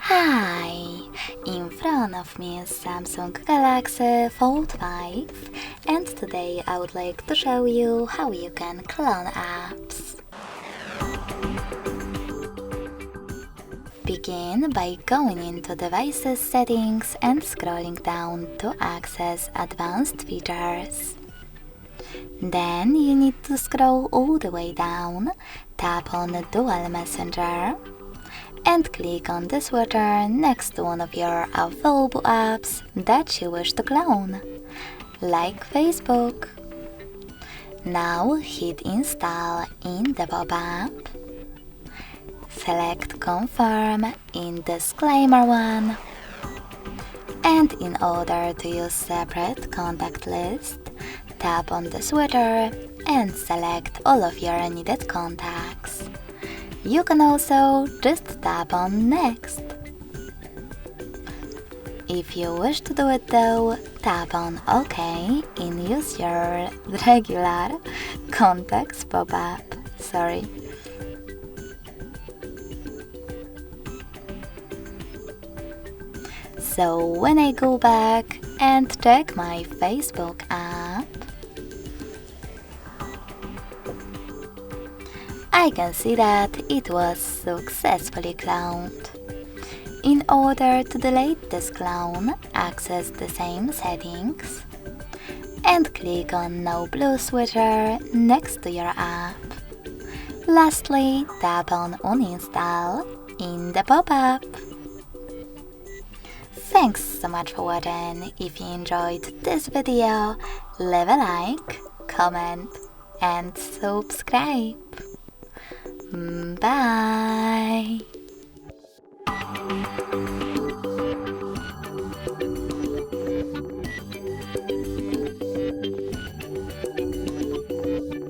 Hi! In front of me is Samsung Galaxy Fold5 and today I would like to show you how you can clone apps. Begin by going into Devices Settings and scrolling down to access Advanced Features. Then you need to scroll all the way down, tap on Dual Messenger, and click on the switcher next to one of your available apps that you wish to clone, like Facebook. Now hit Install in the pop-up. Select Confirm in Disclaimer 1. And in order to use separate contact list, tap on the switcher and select all of your needed contacts. You can also just tap on Next. If you wish to do it though, tap on OK and use your regular contacts pop-up. So when I go back and check my Facebook app, I can see that it was successfully cloned. In order to delete this clone, access the same settings and click on No Blue switcher next to your app. Lastly, tap on Uninstall in the pop-up. Thanks so much for watching. If you enjoyed this video, leave a like, comment and subscribe. Bye!